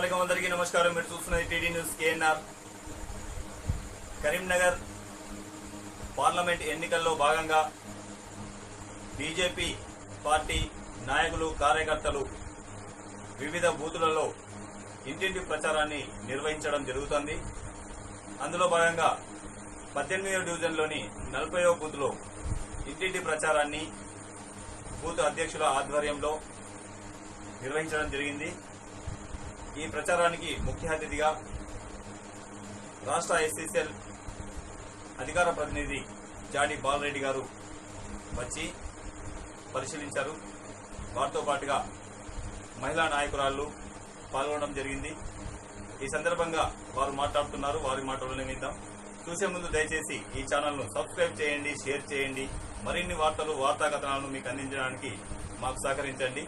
अस्सलामुअलैकुम अंदरिकी नमस्कार మీరు చూస్తున్నది TD news KNR Karimnagar parliament ఎన్నికల్లో భాగంగా బీజేపీ పార్టీ నాయకులు కార్యకర్తలు వివిధ బూతులలో ఇంటింటి ప్రచారాన్ని నిర్వహించడం జరుగుతుంది. అందులో భాగంగా 18వ డివిజన్లోని 40వ బూత్లో ఇంటింటి ప్రచారాన్ని బూత్ అధ్యక్షుల ఆధ్వర్యంలో నిర్వహించడం జరిగింది. ఈ ప్రచారానికి ముఖ్య అతిథిగా రాష్ట్ర ఎస్సీసీఎల్ అధికార ప్రతినిధి జాడి బాలరెడ్డి గారు వచ్చి పరిశీలించారు. వారితో పాటుగా మహిళా నాయకురాళ్లు పాల్గొనడం జరిగింది. ఈ సందర్భంగా వారు మాట్లాడుతున్నారు. వారి మాటలను విందాం. చూసే ముందు దయచేసి ఈ ఛానల్ను సబ్స్క్రైబ్ చేయండి, షేర్ చేయండి. మరిన్ని వార్తలు, వార్తా కథనాలను మీకు అందించడానికి మాకు సహకరించండి.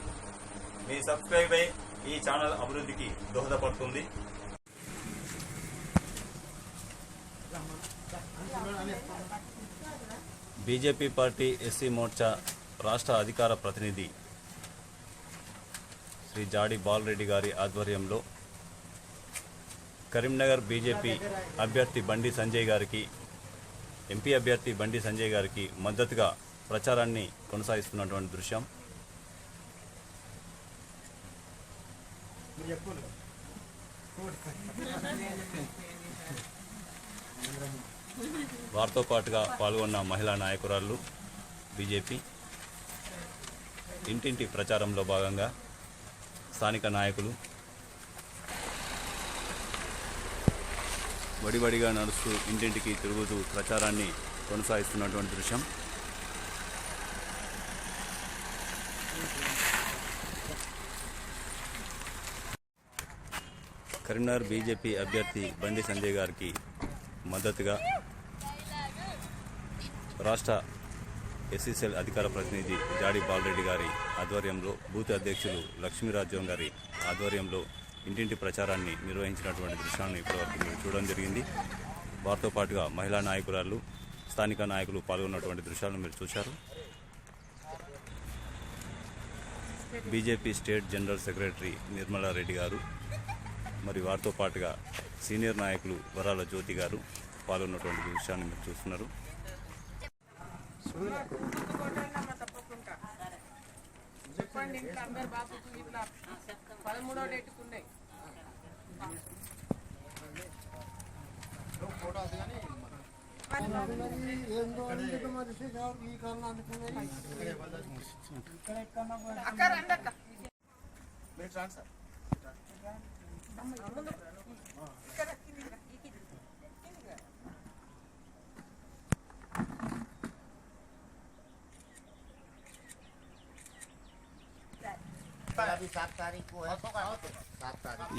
మీ సబ్స్క్రైబ్ అయి ఈ ఛానల్ అభివృద్ధికి దోహదపడుతుంది. బీజేపీ పార్టీ ఎస్సీ మోర్చా రాష్ట్ర అధికార ప్రతినిధి శ్రీ జాడి బాలరెడ్డి గారి ఆధ్వర్యంలో కరీంనగర్ బీజేపీ అభ్యర్థి బండి సంజయ్ గారికి, ఎంపీ అభ్యర్థి బండి సంజయ్ గారికి మద్దతుగా ప్రచారాన్ని కొనసాగిస్తున్నటువంటి దృశ్యం. వారితో పాటుగా పాల్గొన్న మహిళా నాయకురాళ్లు బీజేపీ ఇంటింటి ప్రచారంలో భాగంగా స్థానిక నాయకులు వడివడిగా నడుస్తూ ఇంటింటికి తిరుగుతూ ప్రచారాన్ని కొనసాగిస్తున్నటువంటి దృశ్యం. కరీంనగర్ బీజేపీ అభ్యర్థి బండి సంజయ్ గారికి మద్దతుగా రాష్ట్ర ఎస్సీసీఎల్ అధికార ప్రతినిధి జాడి బాలరెడ్డి గారి ఆధ్వర్యంలో, బూత్ అధ్యక్షులు లక్ష్మీరాజ్యం గారి ఆధ్వర్యంలో ఇంటింటి ప్రచారాన్ని నిర్వహించినటువంటి దృశ్యాన్ని ఇప్పటివరకు మీరు చూడడం జరిగింది. వారితో పాటుగా మహిళా నాయకురాలు, స్థానిక నాయకులు పాల్గొన్నటువంటి దృశ్యాలను మీరు చూశారు. BJP state general secretary Nirmala Reddy గారు మరి వారితో పాటుగా సీనియర్ నాయకులు వరాల జ్యోతి గారు పాల్గొన్నటువంటి దృశ్యాన్ని మీరు చూస్తున్నారు.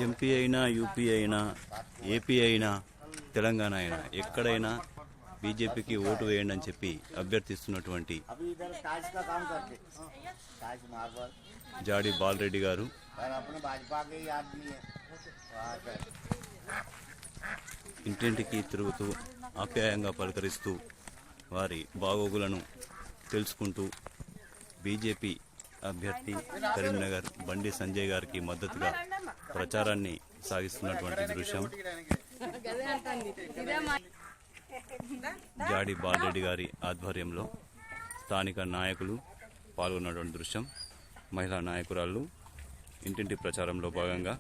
ఎంపీ అయినా, యూపీ అయినా, ఏపీ అయినా, తెలంగాణ అయినా ఎక్కడైనా బీజేపీకి ఓటు వేయండి అని చెప్పి అభ్యర్థిస్తున్నటువంటి జాడి బాలరెడ్డి గారు ఇంటింటికి తిరుగుతూ ఆప్యాయంగా పలకరిస్తూ వారి బాగోగులను తెలుసుకుంటూ బీజేపీ అభ్యర్థి కరీంనగర్ బండి సంజయ్ గారికి మద్దతుగా ప్రచారాన్ని సాగిస్తున్నటువంటి దృశ్యం. జాడి బాలరెడ్డి గారి ఆధ్వర్యంలో స్థానిక నాయకులు పాల్గొన్నటువంటి దృశ్యం. మహిళా నాయకురాళ్ళు ఇంటింటి ప్రచారంలో భాగంగా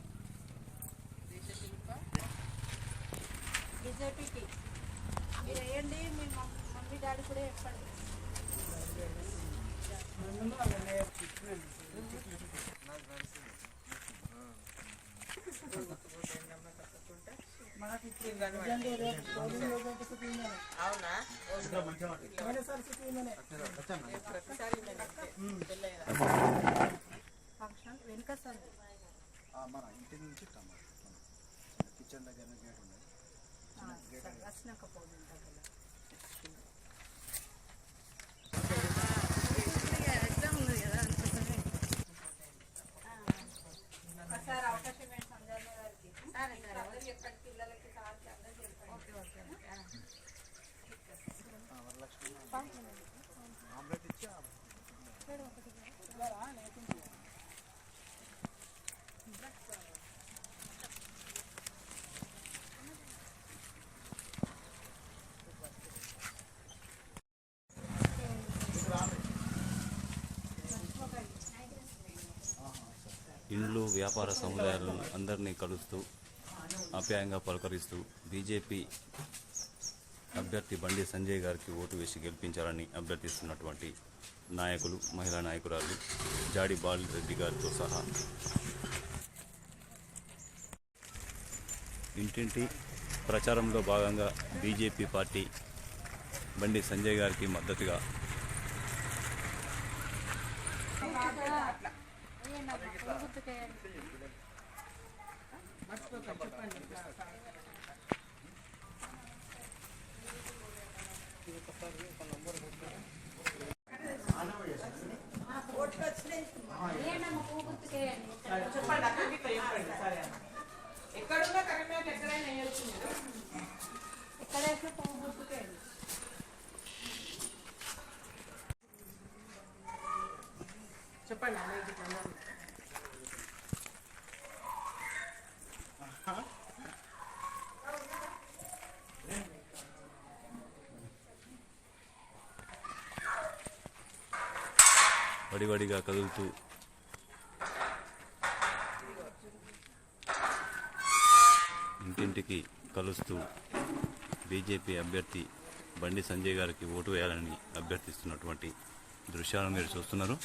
మన ఇంటి నుంచి కిచెన్ దగ్గర ఆమ్లెట్ ఇచ్చి వ్యాపార సముదాయాలను అందరినీ కలుస్తూ ఆప్యాయంగా పలకరిస్తూ బీజేపీ అభ్యర్థి బండి సంజయ్ గారికి ఓటు వేసి గెలిపించాలని అభ్యర్థిస్తున్నటువంటి నాయకులు, మహిళా నాయకురాలు జాడి బాలరెడ్డి గారితో సహా ఇంటింటి ప్రచారంలో భాగంగా బీజేపీ పార్టీ బండి సంజయ్ గారికి మద్దతుగా ఎక్కడున్నా కరీంనగర్ ఎక్కడైనా వేయొచ్చు మీరు. ఎక్కడైనా పువ్వు గుర్తుకే చెప్పండి అన్నయ్య ఇట్లా అన్నాను. వడివడిగా కదులుతూ ఇంటింటికి కలుస్తూ బీజేపీ అభ్యర్థి బండి సంజయ్ గారికి ఓటు వేయాలని అభ్యర్థిస్తున్నటువంటి దృశ్యాలను మీరు చూస్తున్నారు.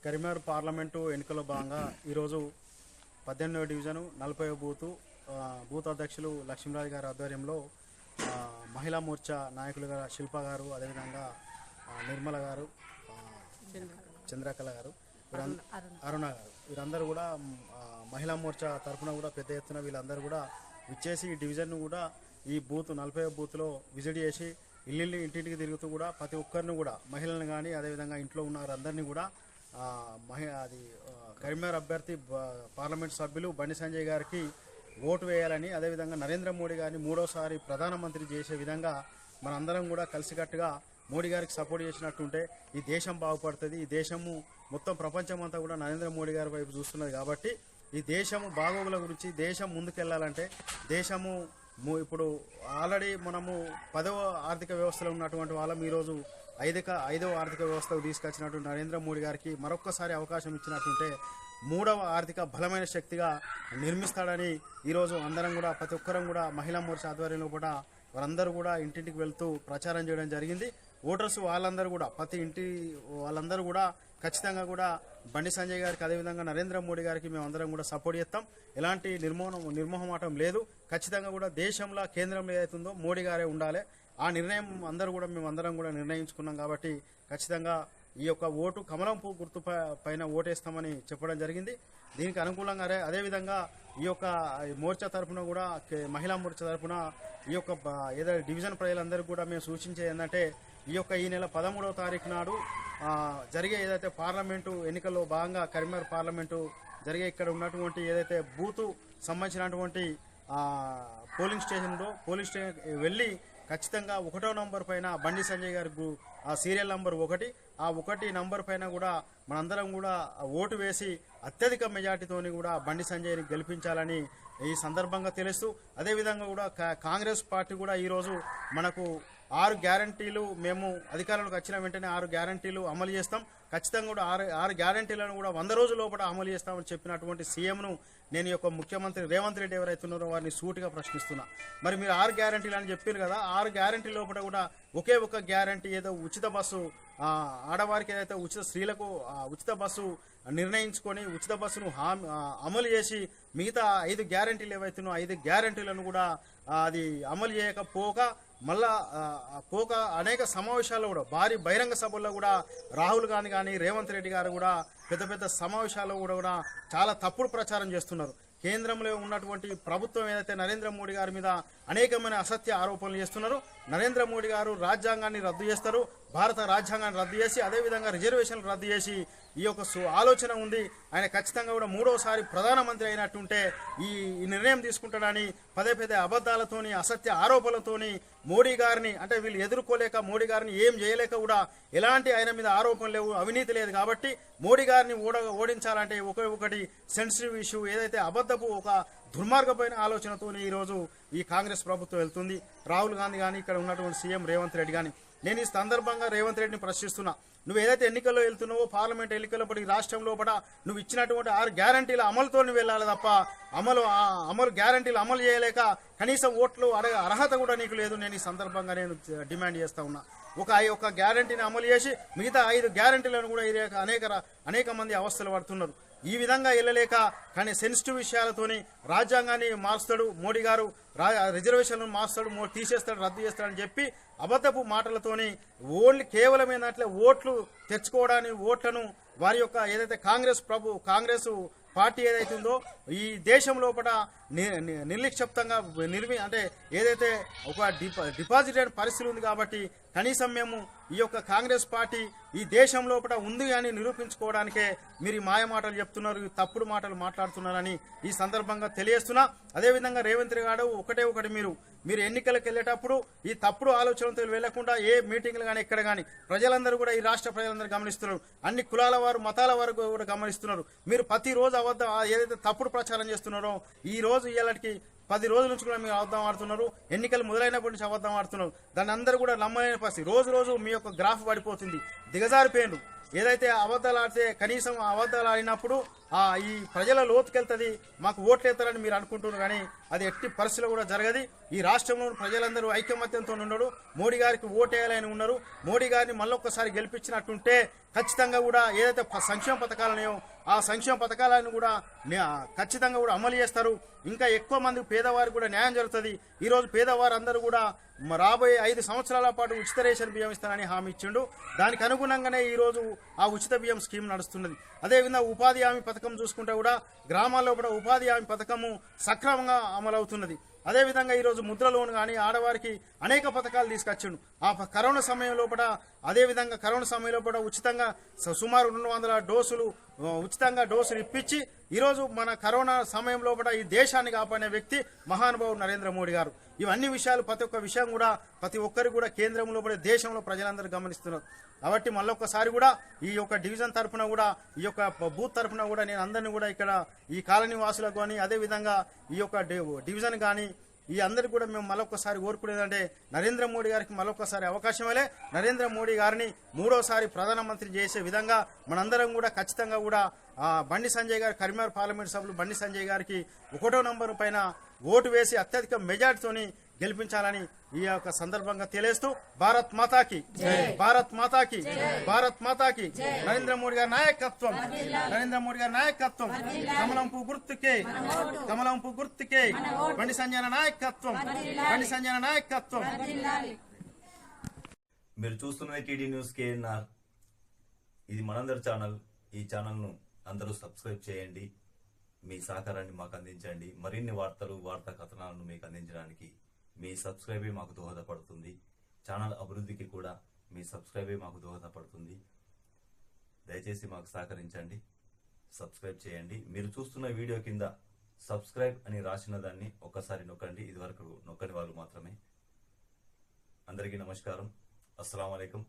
కరీంనగర్ పార్లమెంటు ఎన్నికల్లో భాగంగా ఈరోజు 18వ డివిజను 40వ బూత్ అధ్యక్షులు లక్ష్మీరాజు గారి ఆధ్వర్యంలో మహిళా మోర్చా నాయకులుగా శిల్ప గారు, అదేవిధంగా నిర్మల గారు, చంద్రకళ గారు, అరుణ గారు, వీరందరూ కూడా మహిళా మోర్చా తరఫున కూడా పెద్ద ఎత్తున వీళ్ళందరూ కూడా విచ్చేసి ఈ డివిజన్ను కూడా ఈ బూత్ 40వ బూత్లో విజిట్ చేసి ఇంటింటికి తిరుగుతూ కూడా ప్రతి ఒక్కరిని కూడా మహిళలను కానీ అదేవిధంగా ఇంట్లో ఉన్న వారందరినీ కూడా కరీంనగర్ అభ్యర్థి పార్లమెంట్ సభ్యులు బండి సంజయ్ గారికి ఓటు వేయాలని, అదేవిధంగా నరేంద్ర మోడీ గారిని మూడోసారి ప్రధానమంత్రి చేసే విధంగా మనందరం కూడా కలిసికట్టుగా మోడీ గారికి సపోర్ట్ చేసినట్టుంటే ఈ దేశం బాగుపడుతుంది. ఈ దేశము మొత్తం ప్రపంచం అంతా కూడా నరేంద్ర మోడీ గారి వైపు చూస్తున్నది. కాబట్టి ఈ దేశము బాగోగుల గురించి దేశం ముందుకెళ్లాలంటే దేశము ఇప్పుడు ఆల్రెడీ మనము 10వ ఆర్థిక వ్యవస్థలో ఉన్నటువంటి వాళ్ళం ఈరోజు 5వ ఆర్థిక వ్యవస్థకు తీసుకొచ్చినటువంటి నరేంద్ర మోడీ గారికి మరొక్కసారి అవకాశం ఇచ్చినట్టుంటే 3వ ఆర్థిక బలమైన శక్తిగా నిర్మిస్తాడని ఈరోజు అందరం కూడా ప్రతి ఒక్కరం కూడా మహిళా మోర్చా ఆధ్వర్యంలో కూడా వారందరూ కూడా ఇంటింటికి వెళ్తూ ప్రచారం చేయడం జరిగింది. ఓటర్స్ వాళ్ళందరూ కూడా వాళ్ళందరూ కూడా ఖచ్చితంగా కూడా బండి సంజయ్ గారికి అదేవిధంగా నరేంద్ర మోడీ గారికి మేమందరం కూడా సపోర్ట్ చేస్తాం. ఎలాంటి నిర్మోహమాటం లేదు. ఖచ్చితంగా కూడా దేశంలో కేంద్రంలో ఏదైతుందో మోడీ గారే ఉండాలి. ఆ నిర్ణయం మేమందరం కూడా నిర్ణయించుకున్నాం. కాబట్టి ఖచ్చితంగా ఈ యొక్క ఓటు కమలం పువ్వు గుర్తు పైన ఓటేస్తామని చెప్పడం జరిగింది. దీనికి అనుకూలంగా అదేవిధంగా ఈ యొక్క మోర్చా తరఫున కూడా మహిళా మోర్చా తరఫున ఈ యొక్క ఏదైతే డివిజన్ ప్రజలందరికీ కూడా మేము సూచించేది ఏంటంటే ఈ నెల 13వ తారీఖు నాడు జరిగే ఏదైతే పార్లమెంటు ఎన్నికల్లో భాగంగా కరీంనగర్ పార్లమెంటు జరిగే ఇక్కడ ఉన్నటువంటి ఏదైతే బూతు సంబంధించినటువంటి పోలింగ్ స్టేషన్లో వెళ్ళి ఖచ్చితంగా 1వ నంబర్ పైన బండి సంజయ్ గారి సీరియల్ నంబర్ 1 ఆ 1 నంబర్ పైన కూడా మనందరం కూడా ఓటు వేసి అత్యధిక మెజార్టీతోని కూడా బండి సంజయ్ని గెలిపించాలని ఈ సందర్భంగా తెలుస్తూ అదేవిధంగా కూడా కాంగ్రెస్ పార్టీ కూడా ఈరోజు మనకు 6 గ్యారంటీలు మేము అధికారంలోకి వచ్చిన వెంటనే 6 గ్యారంటీలు అమలు చేస్తాం. ఖచ్చితంగా కూడా 6 గ్యారంటీలను కూడా 100 రోజుల లోపల అమలు చేస్తామని చెప్పినటువంటి సీఎంను నేను యొక్క ముఖ్యమంత్రి రేవంత్ రెడ్డి ఎవరైతే ఉన్నారో వారిని సూటిగా ప్రశ్నిస్తున్నా. మరి మీరు 6 గ్యారంటీలు అని చెప్పారు కదా, 6 గ్యారంటీ లోపల కూడా ఒకే ఒక గ్యారంటీ ఏదో ఉచిత బస్సు ఆడవారికి ఏదైతే స్త్రీలకు ఉచిత బస్సు నిర్ణయించుకొని ఉచిత బస్సును అమలు చేసి మిగతా 5 గ్యారంటీలు ఏవైతున్నాయో 5 గ్యారంటీలను కూడా అది అమలు చేయకపోక మళ్ళా అనేక సమావేశాల్లో కూడా భారీ బహిరంగ సభల్లో కూడా రాహుల్ గాంధీ కానీ రేవంత్ రెడ్డి గారు కూడా పెద్ద సమావేశాల్లో కూడా చాలా తప్పుడు ప్రచారం చేస్తున్నారు. కేంద్రంలో ఉన్నటువంటి ప్రభుత్వం ఏదైతే నరేంద్ర మోడీ గారి మీద అనేకమైన అసత్య ఆరోపణలు చేస్తున్నారో, నరేంద్ర మోడీ గారు రాజ్యాంగాన్ని రద్దు చేస్తారు, భారత రాజ్యాంగాన్ని రద్దు చేసి అదేవిధంగా రిజర్వేషన్లు రద్దు చేసి ఈ యొక్క ఆలోచన ఉంది. ఆయన ఖచ్చితంగా కూడా మూడోసారి ప్రధానమంత్రి అయినట్టుంటే ఈ నిర్ణయం తీసుకుంటాడని పదే అబద్ధాలతోని అసత్య ఆరోపణలతోని మోడీ గారిని అంటే వీళ్ళు ఎదుర్కోలేక మోడీ గారిని ఏం చేయలేక కూడా ఎలాంటి ఆయన మీద ఆరోపణలు లేవు, అవినీతి లేదు కాబట్టి మోడీ గారిని ఓడించాలంటే ఒకటి సెన్సిటివ్ ఇష్యూ ఏదైతే అబద్ధపు ఒక దుర్మార్గమైన ఆలోచనతో ఈరోజు ఈ కాంగ్రెస్ ప్రభుత్వం వెళ్తుంది. రాహుల్ గాంధీ కానీ ఇక్కడ ఉన్నటువంటి సీఎం రేవంత్ రెడ్డి కానీ నేను ఈ సందర్భంగా రేవంత్ రెడ్డిని ప్రశ్నిస్తున్నా. నువ్వు ఏదైతే ఎన్నికల్లో వెళ్తున్నావో పార్లమెంట్ ఎన్నికల్లో ఈ రాష్ట్రం లోపల నువ్వు ఇచ్చినటువంటి 6 గ్యారంటీల అమలుతో వెళ్ళాలి తప్ప అమలు గ్యారంటీలు అమలు చేయలేక కనీసం ఓట్లు అర్హత కూడా నీకు లేదు. నేను ఈ సందర్భంగా నేను డిమాండ్ చేస్తా ఉన్నా. ఒక గ్యారంటీని అమలు చేసి మిగతా 5 గ్యారంటీలను కూడా అనేక మంది అవస్థలు పడుతున్నారు. ఈ విధంగా వెళ్ళలేక కానీ సెన్సిటివ్ విషయాలతోని రాజ్యాంగాన్ని మార్చుతాడు మోడీ గారు, రిజర్వేషన్లను మార్చుతాడు, తీసేస్తాడు, రద్దు చేస్తాడని చెప్పి అబద్ధపు మాటలతోని ఓన్లీ కేవలం ఏంటంటే ఓట్లు తెచ్చుకోవడానికి ఓట్లను వారి యొక్క ఏదైతే కాంగ్రెస్ పార్టీ ఏదైతే ఉందో ఈ దేశం లోపల నిర్లిక్షిప్తంగా అంటే ఏదైతే ఒక డిపాజిటెడ్ పరిస్థితి ఉంది కాబట్టి కనీసం మేము ఈ యొక్క కాంగ్రెస్ పార్టీ ఈ దేశం లోపల ఉంది అని నిరూపించుకోవడానికే మీరు మాయ మాటలు చెప్తున్నారు, తప్పుడు మాటలు మాట్లాడుతున్నారని ఈ సందర్భంగా తెలియజేస్తున్నా. అదేవిధంగా రేవంత్ గారు ఒకటి మీరు ఎన్నికలకు వెళ్ళేటప్పుడు ఈ తప్పుడు ఆలోచనతో వెళ్లకుండా ఏ మీటింగ్లు కానీ ఎక్కడ కానీ ప్రజలందరూ కూడా ఈ రాష్ట్ర ప్రజలందరూ గమనిస్తున్నారు, అన్ని కులాల వారు మతాల వారు కూడా గమనిస్తున్నారు. మీరు ప్రతిరోజు ఏదైతే తప్పుడు ప్రచారం చేస్తున్నారో ఈ రోజు ఇవాళకి 10 రోజుల నుంచి కూడా మీరు అబద్ధం ఆడుతున్నారు. ఎన్నికలు మొదలైనప్పటి నుంచి అబద్ధం ఆడుతున్నారు. దాన్ని అందరూ కూడా నమ్మలేని పరిస్థితి. రోజు మీ యొక్క గ్రాఫ్ పడిపోతుంది, దిగజారిపోయిండ్రు. ఏదైతే అబద్ధాలు ఆడితే కనీసం అబద్ధాలు ఆడినప్పుడు ఈ ప్రజల లోతుకెళ్తుంది, మాకు ఓట్లు వేస్తారని మీరు అనుకుంటున్నారు. కానీ అది ఎట్టి పరిస్థితుల్లో కూడా జరగదు. ఈ రాష్ట్రంలో ప్రజలందరూ ఐకమత్యంతో ఉన్నాడు, మోడీ గారికి ఓటేయాలని ఉన్నారు. మోడీ గారిని మళ్ళొక్కసారి గెలిపించినట్టుంటే ఖచ్చితంగా కూడా ఏదైతే సంక్షేమ పథకాలు ఉన్నాయో ఆ సంక్షేమ పథకాలను కూడా ఖచ్చితంగా కూడా అమలు చేస్తారు. ఇంకా ఎక్కువ మంది పేదవారికి కూడా న్యాయం జరుగుతుంది. ఈరోజు పేదవారు అందరూ కూడా రాబోయే 5 సంవత్సరాల పాటు ఉచిత రేషన్ బియ్యం ఇస్తానని హామీ ఇచ్చిండు. దానికి అనుగుణంగానే ఈరోజు ఆ ఉచిత బియ్యం స్కీమ్ నడుస్తున్నది. అదేవిధంగా ఉపాధి హామీ పథకం చూసుకుంటే కూడా గ్రామాల్లో కూడా ఉపాధి హామీ పథకము సక్రమంగా అమలవుతున్నది. అదేవిధంగా ఈరోజు ముద్ర లోన్ కానీ ఆడవారికి అనేక పథకాలు తీసుకొచ్చిండు. ఆ కరోనా సమయంలో కూడా అదేవిధంగా కరోనా సమయంలో కూడా ఉచితంగా సుమారు 200 డోసులు ఉచితంగా డోసులు ఇప్పించి ఈరోజు మన కరోనా సమయంలో కూడా ఈ దేశాన్ని కాపాడే వ్యక్తి మహానుభావుడు నరేంద్ర మోడీ గారు. ఇవన్నీ విషయాలు ప్రతి ఒక్క విషయం కూడా ప్రతి ఒక్కరు కూడా కేంద్రంలో కూడా దేశంలో ప్రజలందరూ గమనిస్తున్నారు. కాబట్టి మళ్ళొక్కసారి కూడా ఈ యొక్క డివిజన్ తరఫున కూడా ఈ యొక్క బూత్ తరఫున కూడా నేను అందరినీ కూడా ఇక్కడ ఈ కాలనీ వాసులకు కానీ అదేవిధంగా ఈ యొక్క డివిజన్ కానీ ఈ అందరికి కూడా మేము మళ్ళొక్కసారి కోరుకునేదంటే నరేంద్ర మోడీ గారికి మళ్ళొక్కసారి అవకాశం ఇవ్వలే. నరేంద్ర మోడీ గారిని మూడోసారి ప్రధానమంత్రి చేసే విధంగా మనందరం కూడా ఖచ్చితంగా కూడా బండి సంజయ్ గారు కరీంనగర్ పార్లమెంట్ సభ్యులు బండి సంజయ్ గారికి 1వ నంబర్ పైన ఓటు వేసి అత్యధిక మెజార్టీతోని గెలిపించాలని ఈ యొక్క సందర్భంగా తెలియజేస్తూ భారత్ మాతాకి భారత్ మాతాకి భారత్ మాతాకి నరేంద్ర మోడీ గారి నాయకత్వం నరేంద్ర మోడీ గారి నాయకత్వం కమలంపు గుర్తుకే బండి సంజయ్ నాయకత్వం బండి సంజయ్ నాయకత్వం. మీరు చూస్తున్నది టీడీ న్యూస్ కేఎన్ఆర్. ఇది మనందరి ఛానల్. ఈ ఛానల్ను అందరూ సబ్స్క్రైబ్ చేయండి. మీ సహకారాన్ని మాకు అందించండి. మరిన్ని వార్తా కథనాలను మీకు అందించడానికి మీ సబ్స్క్రైబే మాకు దోహదపడుతుంది. ఛానల్ అభివృద్ధికి కూడా మీ సబ్స్క్రైబే మాకు దోహదపడుతుంది. దయచేసి మాకు సహకరించండి, సబ్స్క్రైబ్ చేయండి. మీరు చూస్తున్న వీడియో కింద సబ్స్క్రైబ్ అని రాసిన దాన్ని ఒక్కసారి నొక్కండి. ఇదివరకు నొక్కని వాళ్ళు మాత్రమే. అందరికీ నమస్కారం. అస్సలాము అలైకుం.